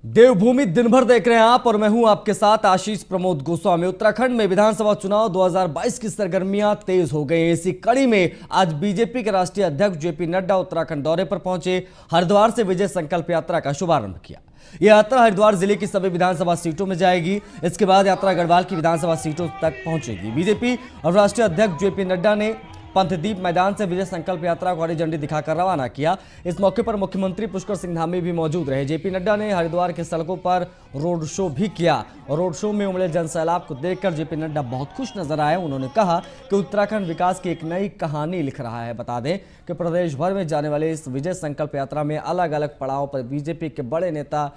देवभूमि दिन भर देख रहे हैं आप और मैं हूं आपके साथ आशीष प्रमोद गोस्वामी। उत्तराखंड में विधानसभा चुनाव 2022 की सरगर्मियां तेज हो गई। इसी कड़ी में आज बीजेपी के राष्ट्रीय अध्यक्ष जेपी नड्डा उत्तराखंड दौरे पर पहुंचे। हरिद्वार से विजय संकल्प यात्रा का शुभारंभ किया। यह यात्रा हरिद्वार जिले की सभी विधानसभा सीटों में जाएगी। इसके बाद यात्रा गढ़वाल की विधानसभा सीटों तक पहुंचेगी। बीजेपी और राष्ट्रीय अध्यक्ष जेपी नड्डा ने पंथदीप मैदान से विजय संकल्प यात्रा को हरी झंडी दिखाकर रवाना किया। इस मौके पर मुख्यमंत्री पुष्कर सिंह धामी भी मौजूद रहे। जेपी नड्डा ने हरिद्वार के सड़कों पर रोड शो भी किया और रोड शो में उमड़े जनसैलाब को देखकर जेपी नड्डा बहुत खुश नजर आए। उन्होंने कहा कि उत्तराखंड विकास की एक नई कहानी लिख रहा है। बता दें कि प्रदेश भर में जाने वाले इस विजय संकल्प यात्रा में अलग अलग पड़ाव पर बीजेपी के बड़े नेता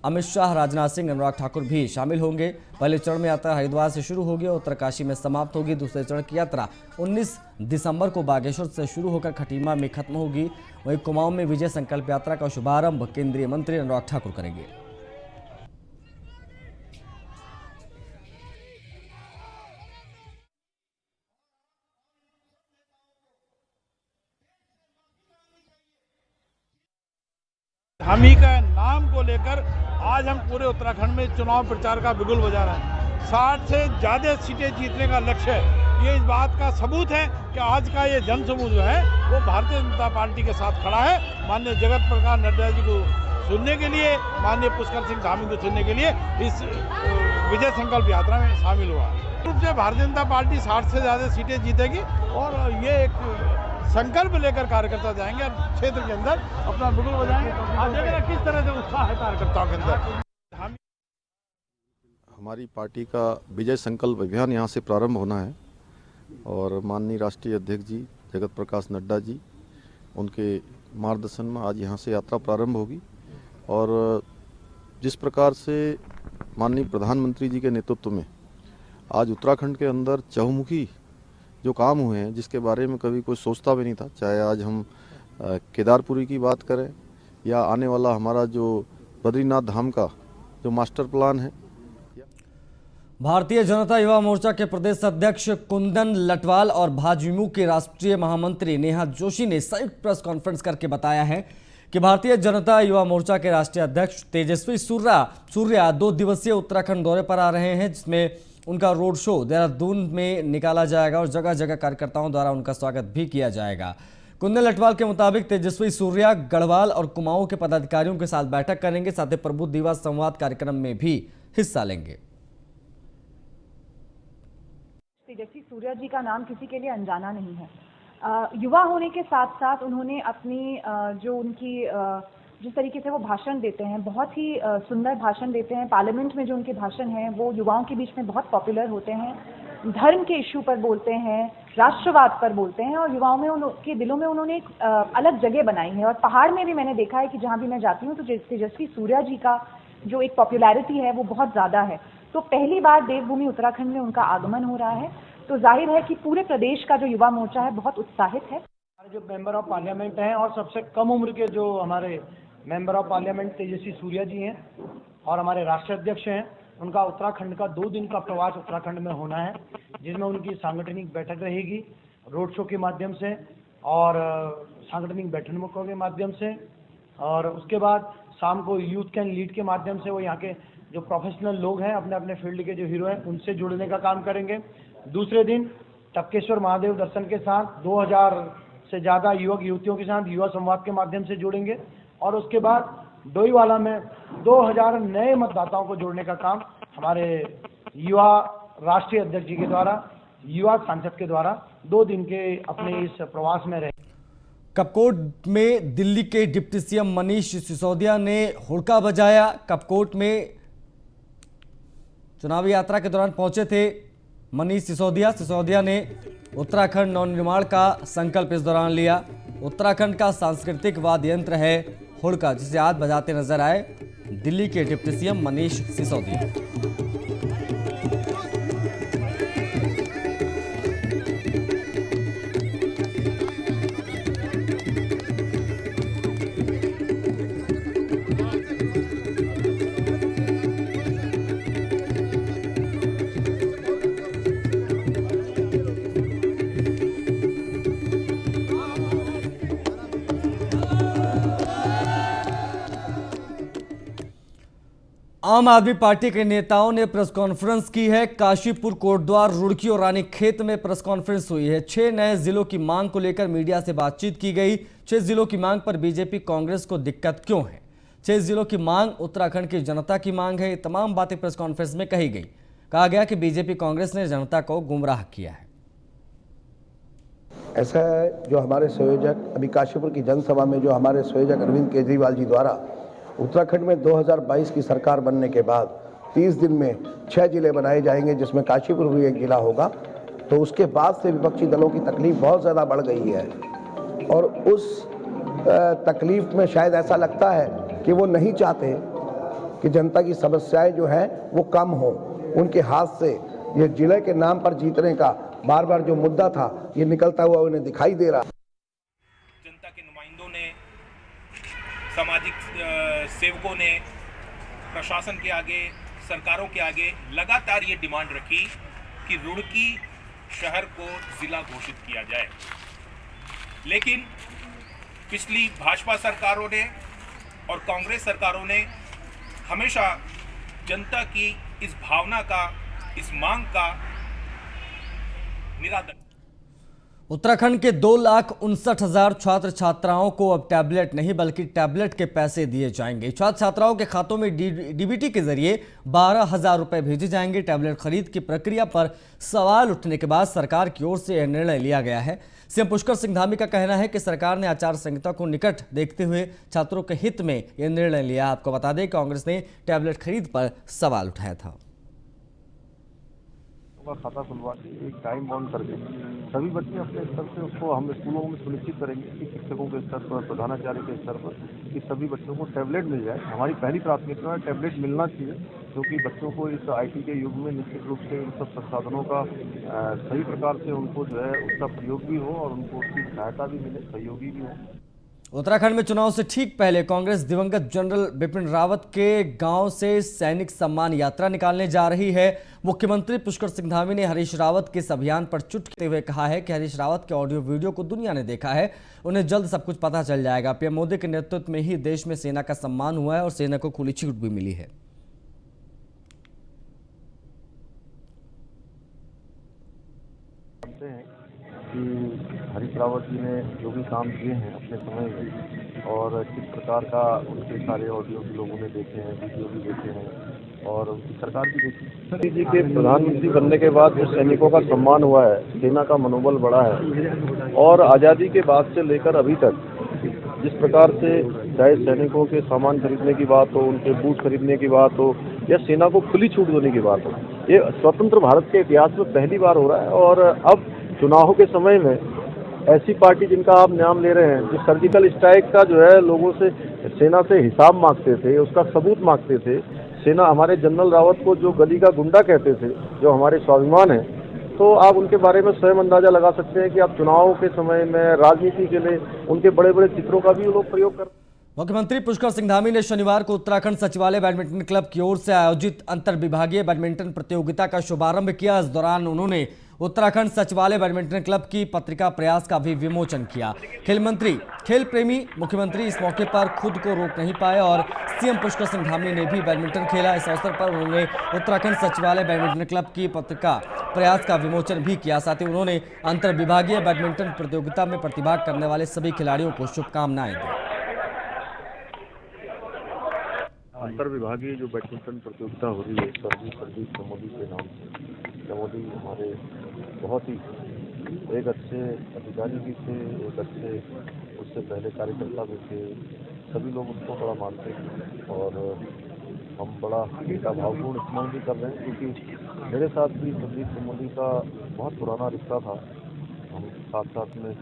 अमित शाह, राजनाथ सिंह, अनुराग ठाकुर भी शामिल होंगे। पहले चरण में यात्रा हरिद्वार से शुरू होगी और उत्तरकाशी में समाप्त होगी। दूसरे चरण की यात्रा 19 दिसंबर को बागेश्वर से शुरू होकर खटीमा में खत्म होगी। वहीं कुमाऊं में विजय संकल्प यात्रा का शुभारंभ केंद्रीय मंत्री अनुराग ठाकुर करेंगे। धामी का नाम को लेकर आज हम पूरे उत्तराखंड में चुनाव प्रचार का बिगुल बजा रहे हैं। 60 से ज़्यादा सीटें जीतने का लक्ष्य है। ये इस बात का सबूत है कि आज का ये जनसमूह जो है वो भारतीय जनता पार्टी के साथ खड़ा है। माननीय जगत प्रकाश नड्डा जी को सुनने के लिए, माननीय पुष्कर सिंह धामी को सुनने के लिए इस विजय संकल्प यात्रा में शामिल हुआ। रूप से भारतीय जनता पार्टी 60 से ज़्यादा सीटें जीतेगी और ये एक संकल्प लेकर कार्यकर्ता जाएंगे और क्षेत्र के अंदर अपना बिगुल बजाएंगे। आप देख रहे हैं किस तरह से उत्साह है कार्यकर्ताओं के अंदर। हमारी पार्टी का विजय संकल्प अभियान यहाँ से प्रारंभ होना है और माननीय राष्ट्रीय अध्यक्ष जी जगत प्रकाश नड्डा जी, उनके मार्गदर्शन में आज यहाँ से यात्रा प्रारंभ होगी। और जिस प्रकार से माननीय प्रधानमंत्री जी के नेतृत्व में आज उत्तराखंड के अंदर चहुमुखी जो काम हुए हैं, जिसके बारे में कभी कोई सोचता भी नहीं था, चाहे आज हम केदारपुरी की बात करें या आने वाला हमारा जो बद्रीनाथ धाम का जो मास्टर प्लान है। भारतीय जनता युवा मोर्चा के प्रदेश अध्यक्ष कुंदन लटवाल और भाजयुमो के राष्ट्रीय महामंत्री नेहा जोशी ने संयुक्त प्रेस कॉन्फ्रेंस करके बताया है कि भारतीय जनता युवा मोर्चा के राष्ट्रीय अध्यक्ष तेजस्वी सूर्या 2 दिवसीय उत्तराखंड दौरे पर आ रहे हैं, जिसमें उनका रोड शो देहरादून में निकाला जाएगा और जगह जगह कार्यकर्ताओं द्वारा उनका स्वागत भी किया जाएगा। कुंदन लटवाल के मुताबिक तेजस्वी सूर्या गढ़वाल और कुमाऊं के पदाधिकारियों के साथ बैठक करेंगे, साथ ही प्रबुद्ध युवा संवाद कार्यक्रम में भी हिस्सा लेंगे। तेजस्वी सूर्या जी का नाम किसी के लिए अनजाना नहीं है। युवा होने के साथ साथ उन्होंने अपनी जो उनकी जिस तरीके से वो भाषण देते हैं, बहुत ही सुंदर भाषण देते हैं। पार्लियामेंट में जो उनके भाषण हैं वो युवाओं के बीच में बहुत पॉपुलर होते हैं। धर्म के इश्यू पर बोलते हैं, राष्ट्रवाद पर बोलते हैं और युवाओं में उनके दिलों में उन्होंने एक अलग जगह बनाई है। और पहाड़ में भी मैंने देखा है कि जहाँ भी मैं जाती हूँ तो तेजस्वी सूर्या जी का जो एक पॉपुलैरिटी है वो बहुत ज़्यादा है। तो पहली बार देवभूमि उत्तराखंड में उनका आगमन हो रहा है, तो जाहिर है कि पूरे प्रदेश का जो युवा मोर्चा है बहुत उत्साहित है। हमारे जो मेंबर ऑफ पार्लियामेंट हैं और सबसे कम उम्र के जो हमारे member of parliament Tejasvi Surya जी हैं और हमारे राष्ट्रीय अध्यक्ष हैं, उनका उत्तराखंड का 2 दिन का प्रवास उत्तराखंड में होना है, जिसमें उनकी सांगठनिक बैठक रहेगी रोड शो के माध्यम से और सांगठनिक बैठकों के माध्यम से। और उसके बाद शाम को यूथ कैन लीड के माध्यम से वो यहाँ के जो प्रोफेशनल लोग हैं, अपने अपने फील्ड के जो हीरो हैं, उनसे जुड़ने का काम करेंगे। दूसरे दिन टपकेश्वर महादेव दर्शन के साथ 2000 से ज़्यादा युवक युवतियों के साथ युवा संवाद के माध्यम से जुड़ेंगे और उसके बाद डोईवाला में 2000 नए मतदाताओं को जोड़ने का काम हमारे युवा राष्ट्रीय अध्यक्ष जी के द्वारा, युवा सांसद के द्वारा 2 दिन के अपने इस प्रवास में रहे। कपकोट में दिल्ली के डिप्टी सीएम मनीष सिसोदिया ने हुड़का बजाया। कपकोट में चुनावी यात्रा के दौरान पहुंचे थे मनीष सिसोदिया ने उत्तराखंड नवनिर्माण का संकल्प इस दौरान लिया। उत्तराखंड का सांस्कृतिक वाद्य यंत्र है हुड़का, जिसे आज बजाते नजर आए दिल्ली के डिप्टी सीएम मनीष सिसोदिया। आम आदमी पार्टी के नेताओं ने प्रेस कॉन्फ्रेंस की है। काशीपुर, कोटद्वार, रुड़की और रानीखेत में प्रेस कॉन्फ्रेंस हुई है। 6 नए जिलों की मांग को लेकर मीडिया से बातचीत की गई। 6 जिलों की मांग पर बीजेपी कांग्रेस को दिक्कत क्यों है? 6 जिलों की मांग उत्तराखंड की जनता की मांग है। ये तमाम बातें प्रेस कॉन्फ्रेंस में कही गई। कहा गया कि बीजेपी कांग्रेस ने जनता को गुमराह किया है। ऐसा है, जो हमारे संयोजक अभी काशीपुर की जनसभा में जो हमारे संयोजक अरविंद केजरीवाल जी द्वारा उत्तराखंड में 2022 की सरकार बनने के बाद 30 दिन में 6 जिले बनाए जाएंगे, जिसमें काशीपुर भी एक जिला होगा, तो उसके बाद से विपक्षी दलों की तकलीफ बहुत ज़्यादा बढ़ गई है। और उस तकलीफ में शायद ऐसा लगता है कि वो नहीं चाहते कि जनता की समस्याएं जो हैं वो कम हों। उनके हाथ से ये जिले के नाम पर जीतने का बार बार जो मुद्दा था, ये निकलता हुआ उन्हें दिखाई दे रहा। जनता के नुमाइंदों ने, सामाजिक सेवकों ने प्रशासन के आगे, सरकारों के आगे लगातार ये डिमांड रखी कि रुड़की शहर को जिला घोषित किया जाए। लेकिन पिछली भाजपा सरकारों ने और कांग्रेस सरकारों ने हमेशा जनता की इस भावना का, इस मांग का निरादर। उत्तराखंड के 2,59,000 छात्र छात्राओं को अब टैबलेट नहीं बल्कि टैबलेट के पैसे दिए जाएंगे। छात्र छात्राओं के खातों में डीबीटी के जरिए 12,000 रुपए भेजे जाएंगे। टैबलेट खरीद की प्रक्रिया पर सवाल उठने के बाद सरकार की ओर से यह निर्णय लिया गया है। सीएम पुष्कर सिंह धामी का कहना है कि सरकार ने आचार संहिता को निकट देखते हुए छात्रों के हित में यह निर्णय लिया। आपको बता दें, कांग्रेस ने टैबलेट खरीद पर सवाल उठाया था। खाता खुलवा के एक टाइम बाउंड करके सभी बच्चे अपने स्तर से उसको हम स्कूलों में सुनिश्चित करेंगे कि शिक्षकों के स्तर पर, प्रधानाचार्य के स्तर पर, कि सभी बच्चों को टैबलेट मिल जाए। हमारी पहली प्राथमिकता है टैबलेट मिलना चाहिए, क्योंकि बच्चों को इस आईटी के युग में निश्चित रूप से इन सब संसाधनों का सही प्रकार से उनको जो है उसका प्रयोग भी हो और उनको उसकी सहायता भी मिले, सहयोगी भी हो। उत्तराखंड में चुनाव से ठीक पहले कांग्रेस दिवंगत जनरल बिपिन रावत के गांव से सैनिक सम्मान यात्रा निकालने जा रही है। मुख्यमंत्री पुष्कर सिंह धामी ने हरीश रावत के इस अभियान पर चुटते हुए कहा है कि हरीश रावत के ऑडियो वीडियो को दुनिया ने देखा है, उन्हें जल्द सब कुछ पता चल जाएगा। पीएम मोदी के नेतृत्व में ही देश में सेना का सम्मान हुआ है और सेना को खुली छूट भी मिली है। हरीश रावत जी ने जो भी काम किए हैं अपने समय में और किस प्रकार का उनके सारे ऑडियो भी लोगों ने देखे हैं, वीडियो भी देखे हैं और उनकी सरकार भी देखी। मोदी जी के प्रधानमंत्री बनने के बाद जो सैनिकों का सम्मान हुआ है, सेना का मनोबल बढ़ा है और आज़ादी के बाद से लेकर अभी तक जिस प्रकार से चाहे सैनिकों के सामान खरीदने की बात हो, उनके बूट खरीदने की बात हो या सेना को खुली छूट देने की बात हो, ये स्वतंत्र भारत के इतिहास में पहली बार हो रहा है। और अब चुनाव के समय में ऐसी पार्टी जिनका आप नाम ले रहे हैं, जो सर्जिकल स्ट्राइक का जो है लोगों से, सेना से हिसाब मांगते थे, उसका सबूत मांगते थे, सेना हमारे जनरल रावत को जो गली का गुंडा कहते थे, जो हमारे स्वाभिमान है, तो आप उनके बारे में स्वयं अंदाजा लगा सकते हैं कि आप चुनाव के समय में राजनीति के लिए उनके बड़े बड़े चित्रों का भी लोग प्रयोग कर। मुख्यमंत्री पुष्कर सिंह धामी ने शनिवार को उत्तराखंड सचिवालय बैडमिंटन क्लब की ओर से आयोजित अंतर विभागीय बैडमिंटन प्रतियोगिता का शुभारंभ किया। इस दौरान उन्होंने उत्तराखंड सचिवालय बैडमिंटन क्लब की पत्रिका प्रयास का भी विमोचन किया। खेल मंत्री, खेल प्रेमी मुख्यमंत्री इस मौके पर खुद को रोक नहीं पाए और सीएम पुष्कर सिंह धामी ने भी बैडमिंटन खेला। इस अवसर पर उन्होंने उत्तराखंड सचिवालय बैडमिंटन क्लब की पत्रिका प्रयास का विमोचन भी किया। साथ ही उन्होंने अंतर विभागीय बैडमिंटन प्रतियोगिता में प्रतिभाग करने वाले सभी खिलाड़ियों को शुभकामनाएं दी। अंतर विभागीय जो बैडमिंटन प्रतियोगिता हो रही है सर्विस चमोली के नाम से, चमोली हमारे बहुत ही एक अच्छे अधिकारी भी थे, एक अच्छे उससे पहले कार्यकर्ता भी थे, सभी लोग उसको बड़ा मानते हैं और हम बड़ा उनका भावपूर्ण स्मरण भी कर रहे हैं, क्योंकि मेरे साथ भी संदीप चमोली का बहुत पुराना रिश्ता था। हम साथ साथ में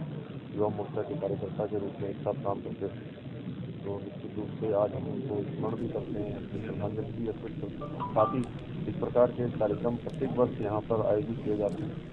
युवा मोर्चा के कार्यकर्ता के रूप में एक साथ काम करते थे, तो निश्चित रूप से आज हम उनको स्मरण भी करते हैं, श्रद्धांजलि भी अर्पित करते हैं। साथ ही इस प्रकार के कार्यक्रम प्रत्येक वर्ष यहाँ पर आयोजित किए जाते हैं।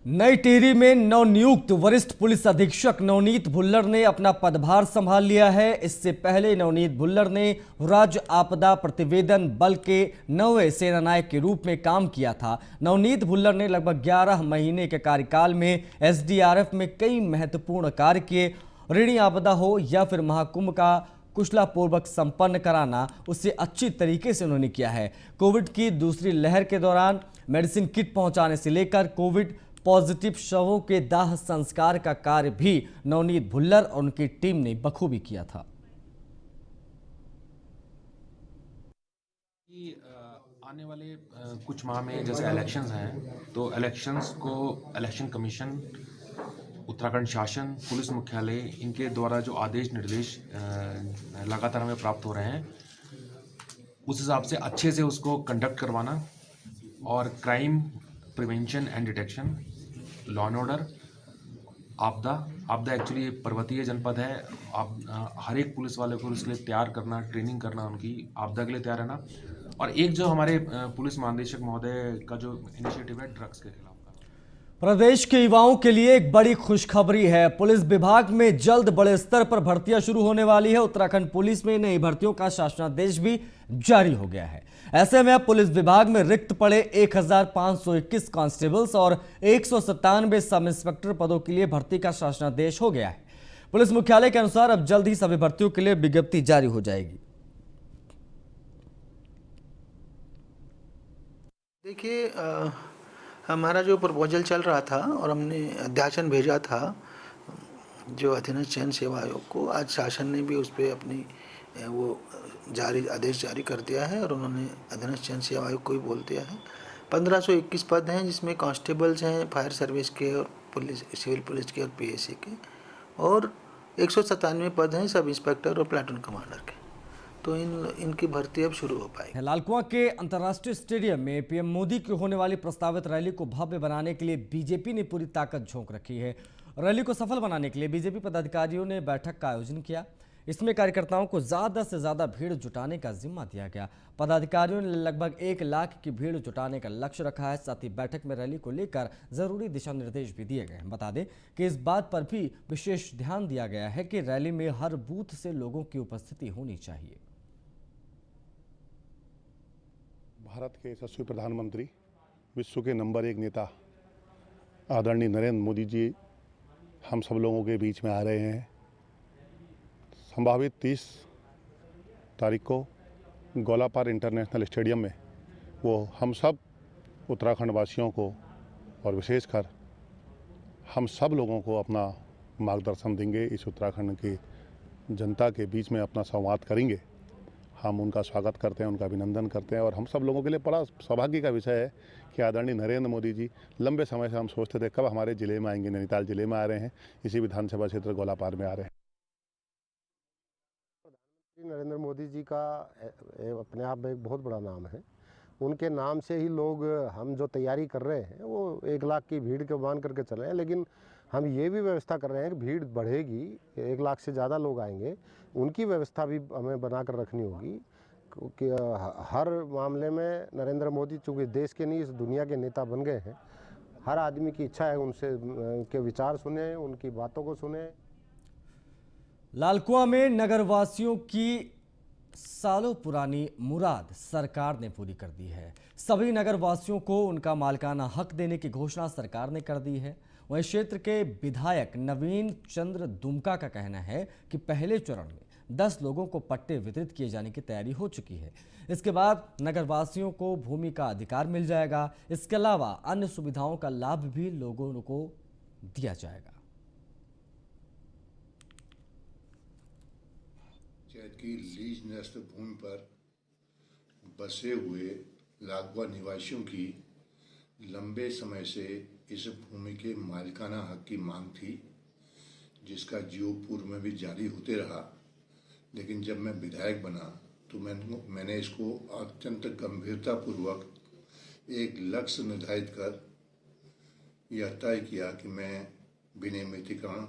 नई टिहरी में नवनियुक्त वरिष्ठ पुलिस अधीक्षक नवनीत भुल्लर ने अपना पदभार संभाल लिया है। इससे पहले नवनीत भुल्लर ने राज्य आपदा प्रतिवेदन बल के 9वें सेनानायक के रूप में काम किया था। नवनीत भुल्लर ने लगभग 11 महीने के कार्यकाल में एसडीआरएफ में कई महत्वपूर्ण कार्य किए। ऋणी आपदा हो या फिर महाकुंभ का कुशलतापूर्वक संपन्न कराना उससे अच्छी तरीके से उन्होंने किया है। कोविड की दूसरी लहर के दौरान मेडिसिन किट पहुंचाने से लेकर कोविड पॉजिटिव शवों के दाह संस्कार का कार्य भी नवनीत भुल्लर और उनकी टीम ने बखूबी किया था। आने वाले कुछ माह में जैसे इलेक्शंस हैं, तो इलेक्शन कमीशन, उत्तराखंड शासन, पुलिस मुख्यालय, इनके द्वारा जो आदेश निर्देश लगातार हमें प्राप्त हो रहे हैं, उस हिसाब से अच्छे से उसको कंडक्ट करवाना और crime prevention and detection, law and order, आपदा एक्चुअली पर्वतीय जनपद है। हर एक पुलिस वाले को उसके लिए तैयार करना, ट्रेनिंग करना, उनकी आपदा के लिए तैयार रहना। और एक जो हमारे पुलिस महानिदेशक महोदय का जो इनिशिएटिव है ड्रग्स के खिलाफ का, प्रदेश के युवाओं के लिए एक बड़ी खुशखबरी है। पुलिस विभाग में जल्द बड़े स्तर पर भर्तियां शुरू होने वाली है। उत्तराखंड पुलिस में नई भर्तियों का शासनादेश भी जारी हो गया है। ऐसे में अब पुलिस विभाग में रिक्त पड़े 1521 कांस्टेबल्स और 197 सब इंस्पेक्टर पदों के लिए भर्ती का शासनादेश हो गया है। पुलिस मुख्यालय के अनुसार अब जल्द ही सभी भर्तियों के लिए विज्ञप्ति जारी हो जाएगी। देखिए, हमारा जो प्रपोजल चल रहा था और हमने अध्यासन भेजा था जो अधीनस्थ चयन सेवा आयोग को, आज शासन ने भी उस पर अपनी वो आदेश जारी कर दिया है और उन्होंने अधीनस्थ चयन सेवा आयोग को भी बोल दिया है। 1521 पद हैं, जिसमें कांस्टेबल्स हैं, फायर सर्विस के और पुलिस, सिविल पुलिस के और पीएसी के, और 197 पद हैं सब इंस्पेक्टर और प्लाटून कमांडर के। तो इनकी भर्ती अब शुरू हो पाएगी। लालकुआं के अंतर्राष्ट्रीय स्टेडियम में पीएम मोदी की होने वाली प्रस्तावित रैली को भव्य बनाने के लिए बीजेपी ने पूरी ताकत झोंक रखी है। रैली को सफल बनाने के लिए बीजेपी पदाधिकारियों ने बैठक का आयोजन किया। इसमें कार्यकर्ताओं को ज्यादा से ज्यादा भीड़ जुटाने का जिम्मा दिया गया। पदाधिकारियों ने लगभग 1 लाख की भीड़ जुटाने का लक्ष्य रखा है। साथ ही बैठक में रैली को लेकर जरूरी दिशा निर्देश भी दिए गए हैं। बता दें कि इस बात पर भी विशेष ध्यान दिया गया है कि रैली में हर बूथ से लोगों की उपस्थिति होनी चाहिए। भारत के यशस्वी प्रधानमंत्री, विश्व के नंबर 1 नेता आदरणीय नरेंद्र मोदी जी हम सब लोगों के बीच में आ रहे हैं। संभावित 30 तारीख को गोलापार इंटरनेशनल स्टेडियम में वो हम सब उत्तराखंड वासियों को और विशेषकर हम सब लोगों को अपना मार्गदर्शन देंगे। इस उत्तराखंड की जनता के बीच में अपना संवाद करेंगे। हम उनका स्वागत करते हैं, उनका अभिनंदन करते हैं और हम सब लोगों के लिए बड़ा सौभाग्य का विषय है कि आदरणीय नरेंद्र मोदी जी लंबे समय से हम सोचते थे कब हमारे ज़िले में आएंगे। नैनीताल ज़िले में आ रहे हैं, इसी विधानसभा क्षेत्र गोलापार में आ रहे हैं। नरेंद्र मोदी जी का अपने आप में एक बहुत बड़ा नाम है। उनके नाम से ही लोग, हम जो तैयारी कर रहे हैं वो 1 लाख की भीड़ को मान करके चल रहे हैं, लेकिन हम ये भी व्यवस्था कर रहे हैं कि भीड़ बढ़ेगी, 1 लाख से ज़्यादा लोग आएंगे, उनकी व्यवस्था भी हमें बनाकर रखनी होगी। क्योंकि हर मामले में नरेंद्र मोदी चूँकि देश के नहीं इस दुनिया के नेता बन गए हैं, हर आदमी की इच्छा है उनसे उनके विचार सुने, उनकी बातों को सुने। लालकुआं में नगरवासियों की सालों पुरानी मुराद सरकार ने पूरी कर दी है। सभी नगरवासियों को उनका मालिकाना हक देने की घोषणा सरकार ने कर दी है। वहीं क्षेत्र के विधायक नवीन चंद्र दुमका का कहना है कि पहले चरण में 10 लोगों को पट्टे वितरित किए जाने की तैयारी हो चुकी है। इसके बाद नगरवासियों को भूमि का अधिकार मिल जाएगा। इसके अलावा अन्य सुविधाओं का लाभ भी लोगों को दिया जाएगा। की लीज न्यस्त भूमि पर बसे हुए लालकुआं निवासियों की लंबे समय से इस भूमि के मालिकाना हक की मांग थी, जिसका जीओ पूर्व में भी जारी होते रहा। लेकिन जब मैं विधायक बना तो मैंने इसको अत्यंत गंभीरतापूर्वक एक लक्ष्य निर्धारित कर यह तय किया कि मैं विनियमितीकरण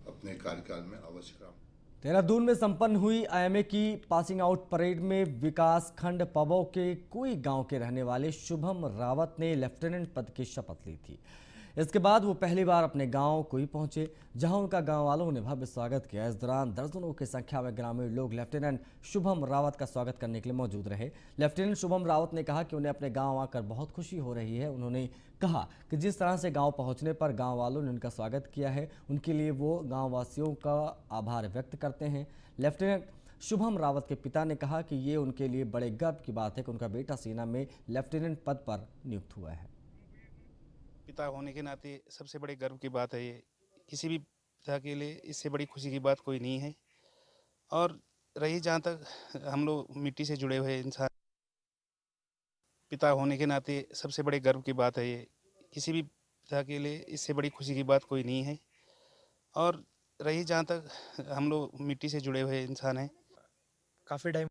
अपने कार्यकाल में अवश्य कराऊं। देहरादून में संपन्न हुई आईएमए की पासिंग आउट परेड में विकास खंड पवौ के कोई गांव के रहने वाले शुभम रावत ने लेफ्टिनेंट पद की शपथ ली थी। इसके बाद वो पहली बार अपने गांव कोई पहुंचे, जहां उनका गांव वालों ने भव्य स्वागत किया। इस दौरान दर्जनों की संख्या में ग्रामीण लोग लेफ्टिनेंट शुभम रावत का स्वागत करने के लिए मौजूद रहे। लेफ्टिनेंट शुभम रावत ने कहा कि उन्हें अपने गांव आकर बहुत खुशी हो रही है। उन्होंने कहा कि जिस तरह से गांव पहुंचने पर गांव वालों ने उनका स्वागत किया है, उनके लिए वो गांव वासियों का आभार व्यक्त करते हैं। लेफ्टिनेंट शुभम रावत के पिता ने कहा कि ये उनके लिए बड़े गर्व की बात है कि उनका बेटा सेना में लेफ्टिनेंट पद पर नियुक्त हुआ है। पिता होने के नाते सबसे बड़े गर्व की बात है ये। किसी भी पिता के लिए इससे बड़ी खुशी की बात कोई नहीं है। और रही जहाँ तक हम लोग मिट्टी से जुड़े हुए इंसान, पिता होने के नाते सबसे बड़े गर्व की बात है ये। किसी भी पिता के लिए इससे बड़ी खुशी की बात कोई नहीं है। और रही जहाँ तक हम लोग मिट्टी से जुड़े हुए इंसान हैं, काफ़ी टाइम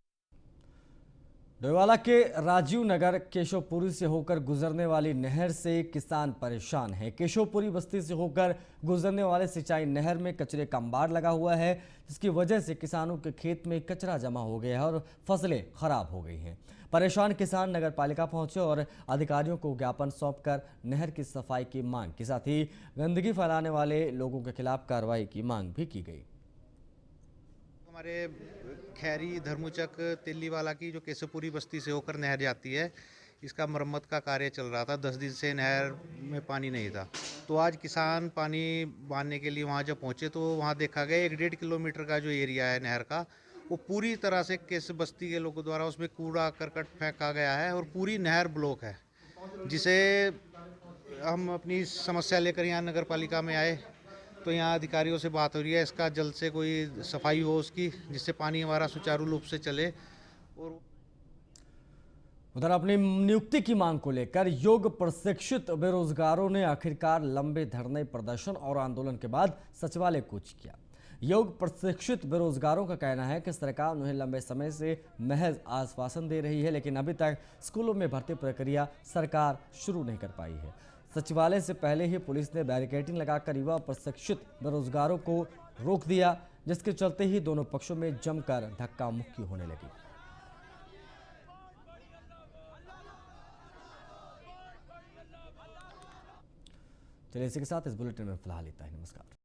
डोईवाला के राजीव नगर केशवपुरी से होकर गुजरने वाली नहर से किसान परेशान हैं। केशवपुरी बस्ती से होकर गुजरने वाले सिंचाई नहर में कचरे का अंबार लगा हुआ है, जिसकी वजह से किसानों के खेत में कचरा जमा हो गया है और फसलें खराब हो गई हैं। परेशान किसान नगर पालिका पहुंचे और अधिकारियों को ज्ञापन सौंपकर नहर की सफाई की मांग की, साथ ही गंदगी फैलाने वाले लोगों के खिलाफ कार्रवाई की मांग भी की गई। हमारे खैरी धर्मचक तिल्लीवाला की जो केशवपुरी बस्ती से होकर नहर जाती है, इसका मरम्मत का कार्य चल रहा था। 10 दिन से नहर में पानी नहीं था, तो आज किसान पानी बांधने के लिए वहाँ जब पहुँचे तो वहाँ देखा गया 1.5 किलोमीटर का जो एरिया है नहर का, वो पूरी तरह से केश बस्ती के लोगों द्वारा उसमें कूड़ा करकट फेंका गया है और पूरी नहर ब्लॉक है, जिसे हम अपनी समस्या लेकर यहाँ नगर पालिका में आए तो यहाँ अधिकारियों से बात हो रही है, इसका जल्द से कोई सफाई हो उसकी, जिससे पानी हमारा सुचारू रूप से चले। और उधर अपनी नियुक्ति की मांग को लेकर योग प्रशिक्षित बेरोजगारों ने आखिरकार लंबे धरने, प्रदर्शन और आंदोलन के बाद सचिवालय कूच किया। योग प्रशिक्षित बेरोजगारों का कहना है कि सरकार उन्हें लंबे समय से महज आश्वासन दे रही है, लेकिन अभी तक स्कूलों में भर्ती प्रक्रिया सरकार शुरू नहीं कर पाई है। सचिवालय से पहले ही पुलिस ने बैरिकेडिंग लगाकर युवा प्रशिक्षित बेरोजगारों को रोक दिया, जिसके चलते ही दोनों पक्षों में जमकर धक्का मुक्की होने लगी। चलिए इसी के साथ इस बुलेटिन में फिलहाल इतना ही। नमस्कार।